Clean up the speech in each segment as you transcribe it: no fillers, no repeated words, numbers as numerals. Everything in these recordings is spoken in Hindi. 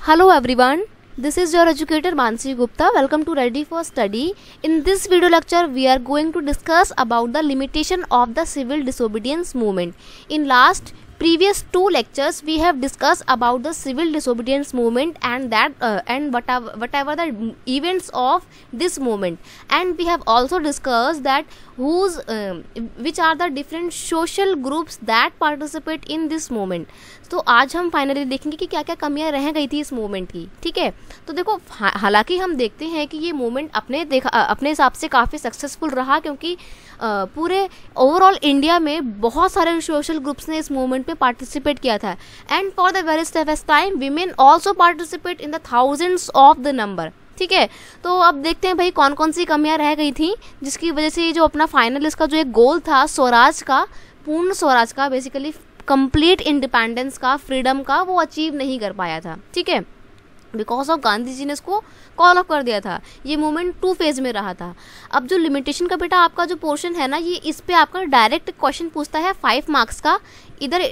Hello everyone, this is your educator Mansi Gupta. Welcome to Ready for Study. In this video lecture, we are going to discuss about the limitation of the civil disobedience movement. In previous two lectures, we have discussed about the civil disobedience movement and whatever the events of this movement, and we have also discussed that which are the different social groups that participate in this movement. तो आज हम फाइनली देखेंगे कि क्या क्या कमियां रह गई थी इस मूवमेंट की. ठीक है, तो देखो हालांकि हम देखते हैं कि ये मूवमेंट अपने हिसाब से काफ़ी सक्सेसफुल रहा, क्योंकि पूरे ओवरऑल इंडिया में बहुत सारे सोशल ग्रुप्स ने इस मूवमेंट में पार्टिसिपेट किया था. And for the very first time women also participate in the thousands of the number. ठीक है, तो अब देखते हैं भाई कौन कौन सी कमियां रह गई थी जिसकी वजह से जो अपना फाइनल इसका जो एक गोल था स्वराज का, पूर्ण स्वराज का, बेसिकली कंप्लीट इंडिपेंडेंस का, फ्रीडम का, वो अचीव नहीं कर पाया था. ठीक है, बिकॉज ऑफ गांधी जी ने इसको कॉल ऑफ कर दिया था. ये मूवमेंट 2 फेज में रहा था. अब जो लिमिटेशन का बेटा आपका जो पोर्शन है ना, ये इस पे आपका डायरेक्ट क्वेश्चन पूछता है 5 मार्क्स का. इधर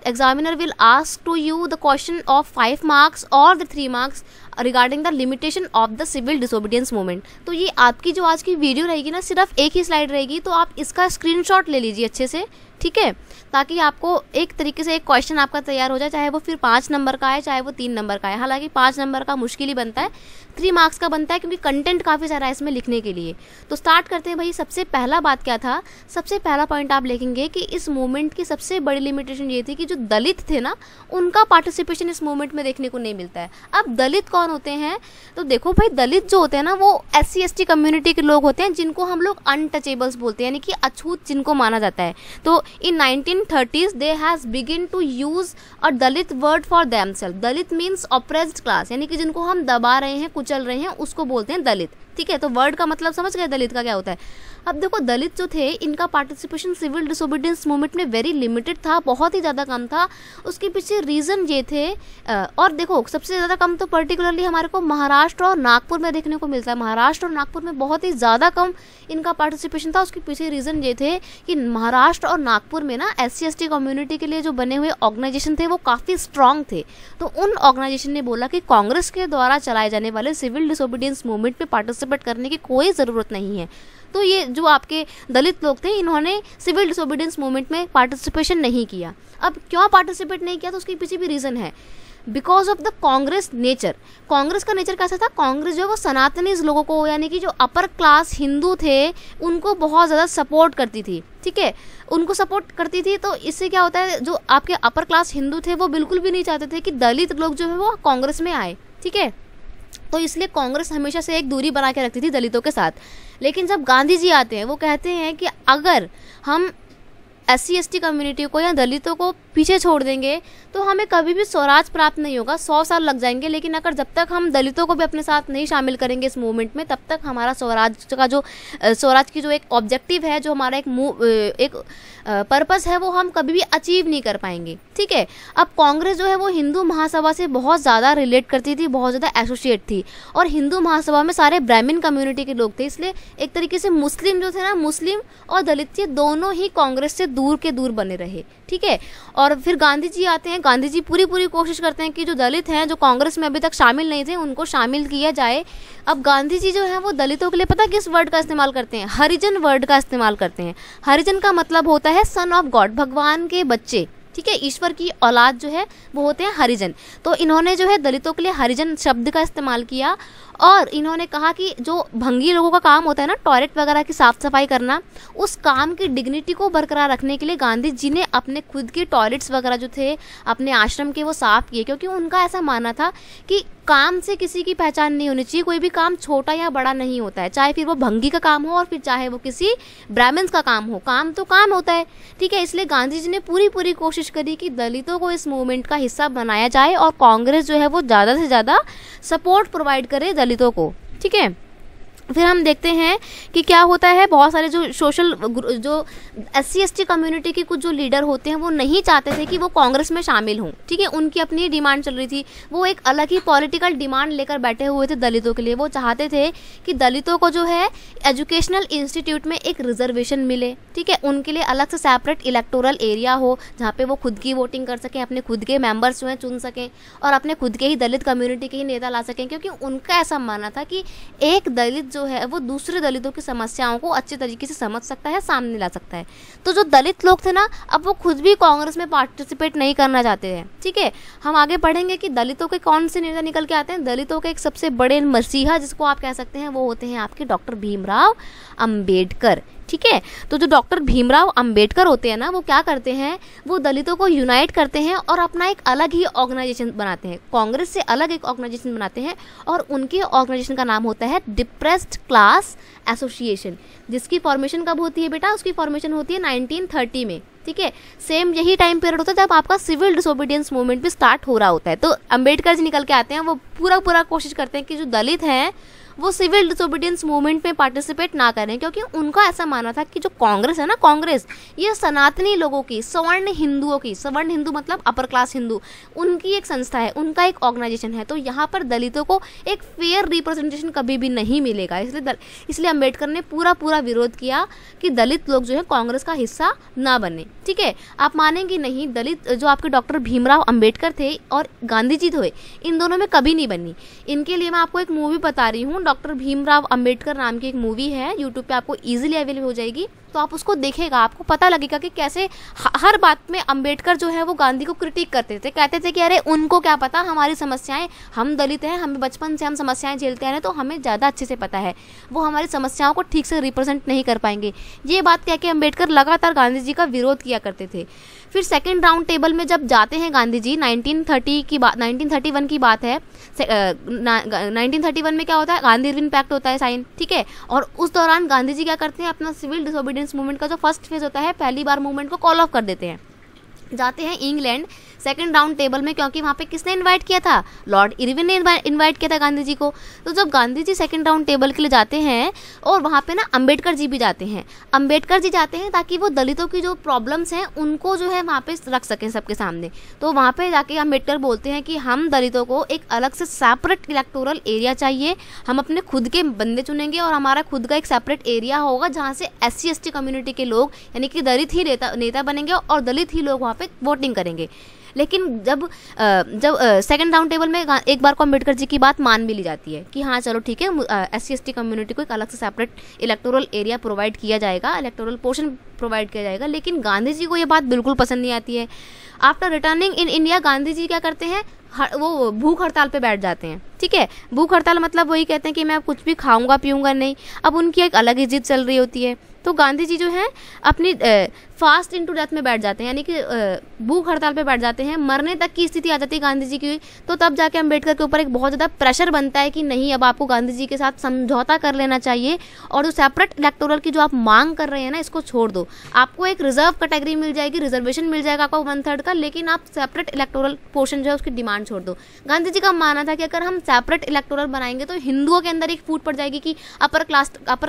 examiner will ask to you the question of 5 marks और the 3 marks regarding the limitation of the civil disobedience movement. तो ये आपकी जो आज की वीडियो रहेगी ना, सिर्फ एक ही स्लाइड रहेगी, तो आप इसका स्क्रीनशॉट ले लीजिए अच्छे से. ठीक है, ताकि आपको एक तरीके से एक क्वेश्चन आपका तैयार हो जाए, चाहे वो फिर 5 नंबर का है, चाहे वो 3 नंबर का है. हालांकि 5 नंबर का मुश्किल ही बनता है, 3 मार्क्स का बनता है, क्योंकि कंटेंट काफ़ी सारा है इसमें लिखने के लिए. तो स्टार्ट करते हैं भाई. सबसे पहला बात क्या था, सबसे पहला पॉइंट आप लिखेंगे कि इस मूवमेंट की सबसे बड़ी लिमिटेशन ये थी कि जो दलित थे ना, उनका पार्टिसिपेशन इस मूवमेंट में देखने को नहीं मिलता है. अब दलित कौन होते हैं, तो देखो भाई, दलित जो होते हैं ना, वो SC ST कम्युनिटी के लोग होते हैं, जिनको हम लोग अनटचेबल्स बोलते हैं, यानी कि अछूत जिनको माना जाता है. तो इन 1930s they has begin to use a Dalit word for themselves. Dalit means oppressed class, यानी कि जिनको हम दबा रहे हैं, कुचल रहे हैं, उसको बोलते हैं दलित. ठीक है, तो वर्ड का मतलब समझ गए दलित का क्या होता है. अब देखो, दलित जो थे, इनका पार्टिसिपेशन सिविल डिसोबीडियंस मूवमेंट में वेरी लिमिटेड था, बहुत ही ज़्यादा कम था. उसके पीछे रीज़न ये थे, और देखो सबसे ज़्यादा कम तो पर्टिकुलरली हमारे को महाराष्ट्र और नागपुर में देखने को मिलता है. महाराष्ट्र और नागपुर में बहुत ही ज़्यादा कम इनका पार्टिसिपेशन था. उसके पीछे रीज़न ये थे कि महाराष्ट्र और नागपुर में ना SC ST कम्युनिटी के लिए जो बने हुए ऑर्गेनाइजेशन थे वो काफ़ी स्ट्रांग थे. तो उन ऑर्गेनाइजेशन ने बोला कि कांग्रेस के द्वारा चलाए जाने वाले सिविल डिसोबीडियंस मूवमेंट में पार्टिसिपेट करने की कोई ज़रूरत नहीं है. तो ये जो आपके दलित लोग थे, इन्होंने सिविल डिसोबीडियंस मूवमेंट में पार्टिसिपेशन नहीं किया. अब क्यों पार्टिसिपेट नहीं किया, तो उसके पीछे भी रीज़न है. Because of the Congress nature. Congress का नेचर कैसा था, कांग्रेस जो है वो सनातनी लोगों को, यानी कि जो अपर क्लास हिंदू थे, उनको बहुत ज़्यादा सपोर्ट करती थी. ठीक है, उनको सपोर्ट करती थी. तो इससे क्या होता है, जो आपके अपर क्लास हिंदू थे वो बिल्कुल भी नहीं चाहते थे कि दलित लोग जो है वो कांग्रेस में आए. ठीक है, तो इसलिए कांग्रेस हमेशा से एक दूरी बना के रखती थी दलितों के साथ. लेकिन जब गांधी जी आते हैं, वो कहते हैं कि अगर हम SC ST कम्युनिटी को या दलितों को पीछे छोड़ देंगे तो हमें कभी भी स्वराज प्राप्त नहीं होगा. 100 साल लग जाएंगे, लेकिन अगर जब तक हम दलितों को भी अपने साथ नहीं शामिल करेंगे इस मूवमेंट में, तब तक हमारा स्वराज की जो एक ऑब्जेक्टिव है, जो हमारा एक पर्पस है, वो हम कभी भी अचीव नहीं कर पाएंगे. ठीक है, अब कांग्रेस जो है वो हिंदू महासभा से बहुत ज़्यादा रिलेट करती थी, बहुत ज़्यादा एसोसिएट थी, और हिंदू महासभा में सारे ब्राह्मण कम्युनिटी के लोग थे. इसलिए एक तरीके से मुस्लिम जो थे ना, मुस्लिम और दलित, ये दोनों ही कांग्रेस से दूर के दूर बने रहे. ठीक है, और फिर गांधी जी आते हैं. गांधी जी पूरी कोशिश करते हैं कि जो दलित हैं, जो कांग्रेस में अभी तक शामिल नहीं थे, उनको शामिल किया जाए. अब गांधी जी जो है वो दलितों के लिए पता किस वर्ड का इस्तेमाल करते हैं, हरिजन वर्ड का इस्तेमाल करते हैं. हरिजन का मतलब होता है सन ऑफ गॉड, भगवान के बच्चे. ठीक है, ईश्वर की औलाद जो है वो होते हैं हरिजन. तो इन्होंने जो है दलितों के लिए हरिजन शब्द का इस्तेमाल किया, और इन्होंने कहा कि जो भंगी लोगों का काम होता है ना, टॉयलेट वगैरह की साफ़ सफाई करना, उस काम की डिग्निटी को बरकरार रखने के लिए गांधी जी ने अपने खुद के टॉयलेट्स वगैरह जो थे अपने आश्रम के, वो साफ़ किए. क्योंकि उनका ऐसा मानना था कि काम से किसी की पहचान नहीं होनी चाहिए. कोई भी काम छोटा या बड़ा नहीं होता है, चाहे फिर वो भंगी का काम हो और फिर चाहे वो किसी ब्राह्मण्स का काम हो, काम तो काम होता है. ठीक है, इसलिए गांधी जी ने पूरी कोशिश करी कि दलितों को इस मूवमेंट का हिस्सा बनाया जाए, और कांग्रेस जो है वो ज़्यादा से ज़्यादा सपोर्ट प्रोवाइड करे दलितों को. ठीक है, फिर हम देखते हैं कि क्या होता है, बहुत सारे जो जो SC/ST कम्युनिटी के कुछ जो लीडर होते हैं वो नहीं चाहते थे कि वो कांग्रेस में शामिल हों, ठीक है। उनकी अपनी डिमांड चल रही थी, वो एक अलग ही पॉलिटिकल डिमांड लेकर बैठे हुए थे दलितों के लिए। वो चाहते थे कि दलितों को जो है एजुकेशनल इंस्टीट्यूट में एक रिजर्वेशन मिले, ठीक है, उनके लिए अलग से सेपरेट इलेक्टोरल एरिया हो जहाँ पे वो खुद की वोटिंग कर सकें, अपने खुद के मेंबर्स जो हैं चुन सकें और अपने खुद के ही दलित कम्युनिटी के ही नेता ला सकें, क्योंकि उनका ऐसा मानना था कि एक दलित जो है वो दूसरे दलितों की समस्याओं को अच्छे तरीके से समझ सकता है, सामने ला सकता है। तो जो दलित लोग थे ना, अब वो खुद भी कांग्रेस में पार्टिसिपेट नहीं करना चाहते हैं, ठीक है। हम आगे पढ़ेंगे कि दलितों के कौन से नेता निकल के आते हैं। दलितों के एक सबसे बड़े मसीहा जिसको आप कह सकते हैं वो होते हैं आपके डॉक्टर भीमराव अंबेडकर, ठीक है। तो जो डॉक्टर भीमराव अंबेडकर होते हैं ना, वो क्या करते हैं, वो दलितों को यूनाइट करते हैं और अपना एक अलग ही ऑर्गेनाइजेशन बनाते हैं, कांग्रेस से अलग एक ऑर्गेनाइजेशन बनाते हैं और उनके ऑर्गेनाइजेशन का नाम होता है डिप्रेस्ड क्लास एसोसिएशन, जिसकी फॉर्मेशन कब होती है बेटा, उसकी फॉर्मेशन होती है 1930 में, ठीक है। सेम यही टाइम पीरियड होता है जब आपका सिविल डिसोबीडियंस मूवमेंट भी स्टार्ट हो रहा होता है। तो अंबेडकर जी निकल के आते हैं, वो पूरा कोशिश करते हैं कि जो दलित हैं वो सिविल डिसोबीडियंस मूवमेंट में पार्टिसिपेट ना करें, क्योंकि उनका ऐसा मानना था कि जो कांग्रेस है ना, कांग्रेस ये सनातनी लोगों की, सवर्ण हिंदुओं की, सवर्ण हिंदू मतलब अपर क्लास हिंदू, उनकी एक संस्था है, उनका एक ऑर्गेनाइजेशन है। तो यहाँ पर दलितों को एक फेयर रिप्रेजेंटेशन कभी भी नहीं मिलेगा, इसलिए अंबेडकर ने पूरा विरोध किया कि दलित लोग जो है कांग्रेस का हिस्सा ना बने, ठीक है। आप मानेंगे नहीं, दलित जो आपके डॉक्टर भीमराव अंबेडकर थे और गांधी जी थे, इन दोनों में कभी नहीं बनी। इनके लिए मैं आपको एक मूवी बता रही हूँ, डॉक्टर भीमराव अंबेडकर नाम की एक मूवी है, यूट्यूब पे आपको इजीली अवेलेबल हो जाएगी, तो आप उसको देखेगा, आपको पता लगेगा कि कैसे हर बात में अंबेडकर जो है वो गांधी को क्रिटिक करते थे, कहते थे कि अरे उनको क्या पता हमारी समस्याएं, हम दलित हैं, हमें बचपन से हम समस्याएं झेलते आ रहे हैं तो हमें ज़्यादा अच्छे से पता है, वो हमारी समस्याओं को ठीक से रिप्रेजेंट नहीं कर पाएंगे। ये बात कह के अंबेडकर लगातार गांधी जी का विरोध किया करते थे। फिर सेकेंड राउंड टेबल में जब जाते हैं गांधी जी, 1931 की बात है, 1931 में क्या होता है, गांधी इरविन पैक्ट होता है साइन, ठीक है। और उस दौरान गांधी जी क्या करते हैं, अपना सिविल डिसोबीडियंस मूवमेंट का जो फर्स्ट फेज होता है, पहली बार मूवमेंट को कॉल ऑफ कर देते हैं, जाते हैं इंग्लैंड सेकंड राउंड टेबल में, क्योंकि वहाँ पे किसने इनवाइट किया था, लॉर्ड इरविन ने इनवाइट किया था गांधी जी को। तो जब Gandhi ji second round table के लिए जाते हैं और वहाँ पे ना अंबेडकर जी भी जाते हैं, अंबेडकर जी जाते हैं ताकि वो दलितों की जो प्रॉब्लम्स हैं उनको जो है वहाँ पे रख सकें सबके सामने। तो वहाँ पे जाके अंबेडकर बोलते हैं कि हम दलितों को एक अलग से सेपरेट इलेक्टोरल एरिया चाहिए, हम अपने खुद के बंदे चुनेंगे और हमारा खुद का एक सेपरेट एरिया होगा जहाँ से SC/ST कम्युनिटी के लोग यानी कि दलित ही नेता बनेंगे और दलित ही लोग वहाँ पे वोटिंग करेंगे। लेकिन जब सेकंड राउंड टेबल में एक बार को अंबेडकर जी की बात मान भी ली जाती है कि हाँ चलो ठीक है, SC/ST कम्युनिटी को एक अलग से सेपरेट इलेक्टोरल एरिया प्रोवाइड किया जाएगा, इलेक्टोरल पोर्शन प्रोवाइड किया जाएगा। लेकिन गांधी जी को ये बात बिल्कुल पसंद नहीं आती है। After returning in India Gandhi ji क्या करते हैं, वो भूख हड़ताल पे बैठ जाते हैं, ठीक है। भूख हड़ताल मतलब वही कहते हैं कि मैं कुछ भी खाऊंगा पीऊंगा नहीं। अब उनकी एक अलग ही जिद चल रही होती है, तो गांधी जी जो है अपनी फास्ट इनटू डेथ में बैठ जाते हैं, यानी कि भूख हड़ताल पे बैठ जाते हैं, मरने तक की स्थिति आ जाती है गांधी जी की। तो तब जाके अंबेडकर के ऊपर एक बहुत ज़्यादा प्रेशर बनता है कि नहीं, अब आपको गांधी जी के साथ समझौता कर लेना चाहिए और जो सेपरेट इलेक्टोरल की जो आप मांग कर रहे हैं ना, इसको छोड़ दो। आपको एक रिजर्व कैटेगरी मिल जाएगी, रिजर्वेशन मिल जाएगा आपको 1/3 का, लेकिन आप सेपरेट इलेक्टोरल पोर्शन जो है उसकी डिमांड छोड़ दो। गांधी जी का मानना था कि अगर हम सेपरेट इलेक्टोरल बनाएंगे तो हिंदुओं के अंदर एक फूट पड़ जाएगी कि अपर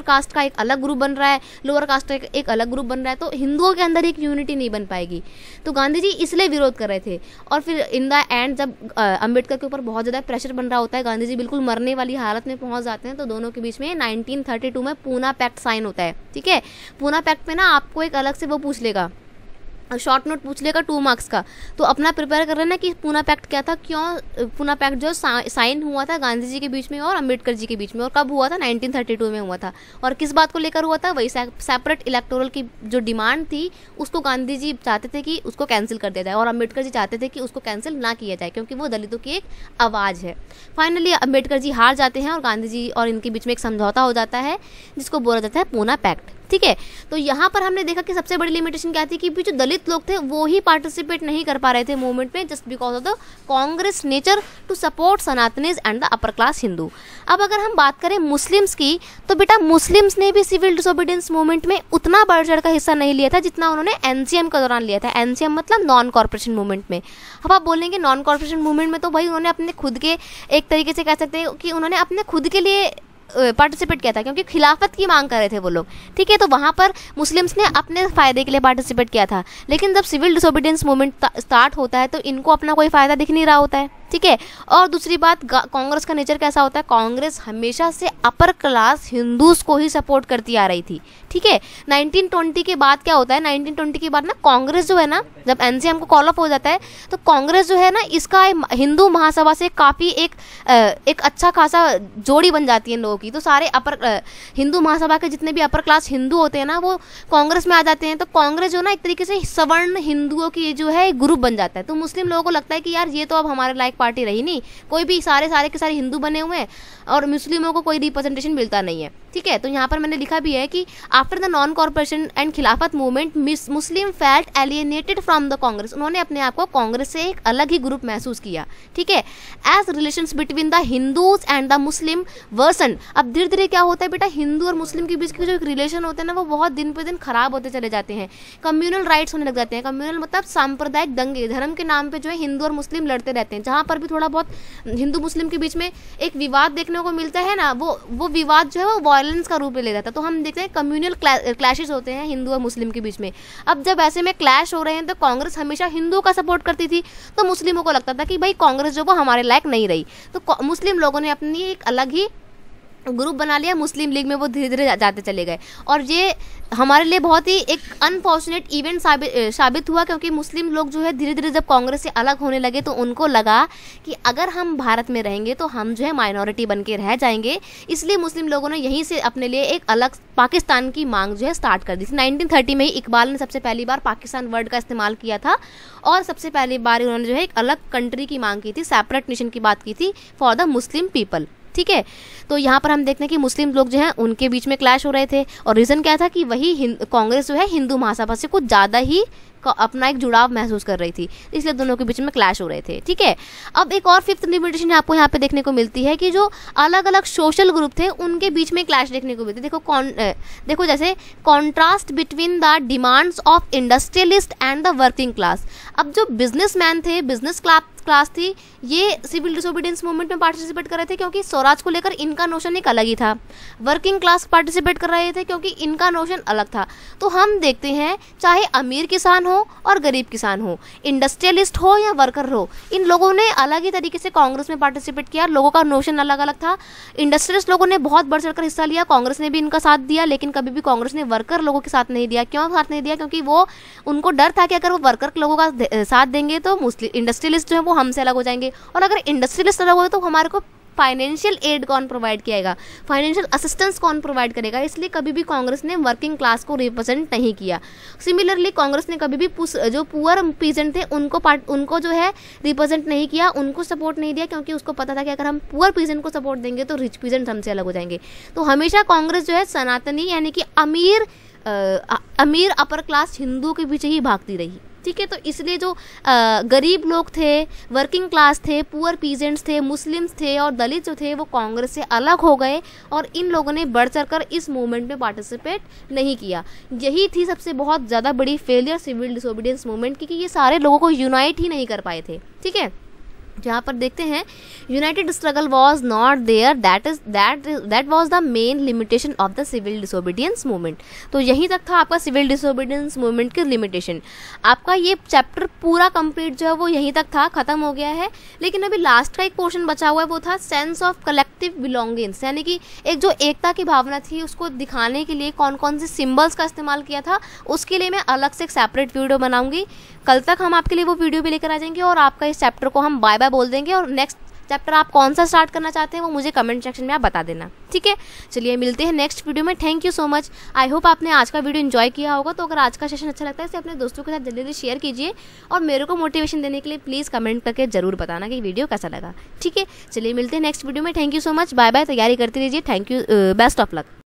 कास्ट का एक अलग ग्रुप बन रहा है, लोअर कास्ट का एक अलग ग्रुप बन रहा है, तो हिंदुओं के अंदर एक यूनिटी नहीं बन पाएगी। तो गांधी जी इसलिए विरोध कर रहे थे। और फिर इन द एंड जब अंबेडकर के ऊपर बहुत ज़्यादा प्रेशर बन रहा होता है, गांधी जी बिल्कुल मरने वाली हालत में पहुंच जाते हैं, तो दोनों के बीच में 1932 में पूना पैक्ट साइन होता है, ठीक है। पूना पैक्ट में ना आपको एक अलग से वो पूछ लेगा, शॉर्ट नोट पूछ लेगा 2 मार्क्स का, तो अपना प्रिपेयर कर लेना कि पूना पैक्ट क्या था, क्यों पूना पैक्ट जो साइन हुआ था गांधी जी के बीच में और अंबेडकर जी के बीच में, और कब हुआ था, 1932 में हुआ था, और किस बात को लेकर हुआ था, वही सेपरेट इलेक्टोरल की जो डिमांड थी उसको गांधी जी चाहते थे कि उसको कैंसिल कर दिया जाए और अंबेडकर जी चाहते थे कि उसको कैंसिल ना किया जाए, क्योंकि वो दलितों की एक आवाज़ है। फाइनली अंबेडकर जी हार जाते हैं और गांधी जी और इनके बीच में एक समझौता हो जाता है जिसको बोला जाता है पूना पैक्ट, ठीक है। तो यहाँ पर हमने देखा कि सबसे बड़ी लिमिटेशन क्या थी कि जो दलित लोग थे वो ही पार्टिसिपेट नहीं कर पा रहे थे मूवमेंट में, just because of the Congress nature to support Sanatanis and the upper class Hindu. अब अगर हम बात करें मुस्लिम्स की, तो बेटा मुस्लिम्स ने भी सिविल डिसोबीडियंस मूवमेंट में उतना बढ़ चढ़ का हिस्सा नहीं लिया था जितना उन्होंने NCM के दौरान लिया था। NCM मतलब नॉन कॉर्पोरेशन मूवमेंट में। अब आप बोलेंगे नॉन कॉर्पोरेशन मूवमेंट में तो भाई उन्होंने अपने खुद के, एक तरीके से कह सकते हैं कि उन्होंने अपने खुद के लिए पार्टिसिपेट किया था, क्योंकि खिलाफत की मांग कर रहे थे वो लोग, ठीक है। तो वहाँ पर मुस्लिम्स ने अपने फ़ायदे के लिए पार्टिसिपेट किया था। लेकिन जब सिविल डिसोबीडियंस मूवमेंट स्टार्ट होता है तो इनको अपना कोई फ़ायदा दिख नहीं रहा होता है, ठीक है। और दूसरी बात, कांग्रेस का नेचर कैसा होता है, कांग्रेस हमेशा से अपर क्लास हिंदूज को ही सपोर्ट करती आ रही थी, ठीक है। 1920 के बाद क्या होता है, 1920 के बाद ना कांग्रेस जो है ना, जब एनसीएम को कॉल अप हो जाता है तो कांग्रेस जो है ना, इसका हिंदू महासभा से काफ़ी एक अच्छा खासा जोड़ी बन जाती है इन लोगों की। तो सारे हिंदू महासभा के जितने भी अपर क्लास हिंदू होते हैं ना, वो कांग्रेस में आ जाते हैं। तो कांग्रेस जो ना एक तरीके से सवर्ण हिंदुओं की जो है ग्रुप बन जाता है। तो मुस्लिम लोगों को लगता है कि यार ये तो अब हमारे लायक पार्टी रही नहीं, कोई भी सारे के सारे हिंदू बने हुए हैं और मुस्लिमों को कोई रिप्रेजेंटेशन मिलता नहीं है, ठीक है। तो यहाँ पर मैंने लिखा भी है कि after the non cooperation and Khilafat movement Muslim felt alienated from the Congress, उन्होंने अपने आप को कांग्रेस से एक अलग ही ग्रुप महसूस किया, ठीक है। As relations between the Hindus and the Muslim version, अब धीरे धीरे क्या होता है बेटा, हिंदू और मुस्लिम के बीच के जो रिलेशन होते हैं ना, वो बहुत दिन पे दिन खराब होते चले जाते हैं। कम्युनल राइट्स होने लग जाते हैं। कम्युनल मतलब सांप्रदायिक दंगे, धर्म के नाम पे जो है हिंदू और मुस्लिम लड़ते रहते हैं। जहाँ पर भी थोड़ा बहुत हिंदू मुस्लिम के बीच में एक विवाद देखने को मिलता है ना, वो विवाद जो है वो वायलेंस का रूप ले लेता है। तो हम देखते हैं कम्युनल क्लैशेस होते हैं हिंदू और मुस्लिम के बीच में। अब जब ऐसे में क्लैश हो रहे हैं तो कांग्रेस हमेशा हिंदुओं का सपोर्ट करती थी, तो मुस्लिमों को लगता था कि भाई कांग्रेस जो वो हमारे लायक नहीं रही। तो मुस्लिम लोगों ने अपनी एक अलग ही ग्रुप बना लिया, मुस्लिम लीग में वो धीरे धीरे जाते चले गए। और ये हमारे लिए बहुत ही एक अनफॉर्चुनेट इवेंट साबित हुआ, क्योंकि मुस्लिम लोग जो है धीरे धीरे जब कांग्रेस से अलग होने लगे तो उनको लगा कि अगर हम भारत में रहेंगे तो हम जो है माइनॉरिटी बन के रह जाएंगे। इसलिए मुस्लिम लोगों ने यहीं से अपने लिए एक अलग पाकिस्तान की मांग जो है स्टार्ट कर दी थी। 1930 में ही इकबाल ने सबसे पहली बार पाकिस्तान वर्ड का इस्तेमाल किया था और सबसे पहली बार उन्होंने जो है एक अलग कंट्री की मांग की थी, सेपरेट नेशन की बात की थी फॉर द मुस्लिम पीपल, ठीक है। तो यहाँ पर हम देखते हैं कि मुस्लिम लोग जो हैं उनके बीच में क्लैश हो रहे थे और रीज़न क्या था कि वही कांग्रेस जो है हिंदू महासभा से कुछ ज़्यादा ही अपना एक जुड़ाव महसूस कर रही थी, इसलिए दोनों के बीच में क्लैश हो रहे थे, ठीक है। अब एक और फिफ्थ लिमिटेशन आपको यहाँ पे देखने को मिलती है कि जो अलग अलग सोशल ग्रुप थे उनके बीच में क्लैश देखने को मिलती है। देखो जैसे contrast between the demands of industrialist and the working class. अब जो बिजनेसमैन थे, बिजनेस क्लास थी, ये सिविल डिसोबीडियंस मूवमेंट में पार्टिसिपेट कर रहे थे क्योंकि स्वराज को लेकर इनका नोशन एक अलग ही था। वर्किंग क्लास पार्टिसिपेट कर रहे थे क्योंकि इनका नोशन अलग था। तो हम देखते हैं चाहे अमीर किसान हो और गरीब किसान हो, इंडस्ट्रियलिस्ट हो या वर्कर हो, इन लोगों ने अलग ही तरीके से कांग्रेस में पार्टिसिपेट किया। लोगों का नोशन अलग अलग था। इंडस्ट्रियलिस्ट लोगों ने बहुत बढ़ चढ़कर हिस्सा लिया, कांग्रेस ने भी इनका साथ दिया, लेकिन कभी भी कांग्रेस ने वर्कर लोगों के साथ नहीं दिया। क्यों साथ नहीं दिया? क्योंकि वो उनको डर था कि अगर वो वर्कर लोगों का साथ देंगे तो मुस्लिम इंडस्ट्रियलिस्ट जो है वो हमसे अलग हो जाएंगे, और अगर इंडस्ट्रियलिस्ट अलग हो तो हमारे को फाइनेंशियल एड कौन प्रोवाइड किएगा, फाइनेंशियल असिस्टेंस कौन प्रोवाइड करेगा। इसलिए कभी भी कांग्रेस ने वर्किंग क्लास को रिप्रेजेंट नहीं किया। सिमिलरली कांग्रेस ने कभी भी जो पुअर पीजेंट थे उनको जो है रिप्रेजेंट नहीं किया, उनको सपोर्ट नहीं दिया, क्योंकि उसको पता था कि अगर हम पुअर पीजेंट को सपोर्ट देंगे तो रिच पीजेंट हमसे अलग हो जाएंगे। तो हमेशा कांग्रेस जो है सनातनी यानी कि अमीर अपर क्लास हिंदुओं के पीछे ही भागती रही, ठीक है। तो इसलिए जो गरीब लोग थे, वर्किंग क्लास थे, पुअर पीजेंट्स थे, मुस्लिम्स थे और दलित जो थे वो कांग्रेस से अलग हो गए और इन लोगों ने बढ़ चढ़कर इस मूवमेंट में पार्टिसिपेट नहीं किया। यही थी सबसे बहुत ज़्यादा बड़ी फेलियर सिविल डिसोबीडियंस मूवमेंट की, कि ये सारे लोगों को यूनाइट ही नहीं कर पाए थे, ठीक है। जहाँ पर देखते हैं united struggle was not there, that was the main limitation of the civil disobedience movement. तो यहीं तक था आपका सिविल डिसोबीडियंस मूवमेंट की लिमिटेशन। आपका ये चैप्टर पूरा कंप्लीट जो है वो यहीं तक था, खत्म हो गया है। लेकिन अभी लास्ट का एक पोर्शन बचा हुआ है, वो था सेंस ऑफ कलेक्टिव बिलोंगिंग्स, यानी कि एक जो एकता की भावना थी उसको दिखाने के लिए कौन कौन से सिम्बल्स का इस्तेमाल किया था, उसके लिए मैं अलग से एक सेपरेट वीडियो बनाऊंगी। कल तक हम आपके लिए वो वीडियो भी लेकर आ जाएंगे और आपका इस चैप्टर को हम बाय बाय बोल देंगे, और नेक्स्ट चैप्टर आप कौन सा स्टार्ट करना चाहते हैं वो मुझे कमेंट सेक्शन में आप बता देना, ठीक है। चलिए मिलते हैं नेक्स्ट वीडियो में। Thank you so much. I hope आपने आज का वीडियो एंजॉय किया होगा। तो अगर आज का सेशन अच्छा लगता है इसे अपने दोस्तों के साथ जल्दी जल्दी शेयर कीजिए, और मेरे को मोटिवेशन देने के लिए प्लीज़ कमेंट करके जरूर बताना कि वीडियो कैसा लगा, ठीक है। चलिए मिलते हैं नेक्स्ट वीडियो में। Thank you so much, bye bye. तैयारी करते रहिए। Thank you, best of luck.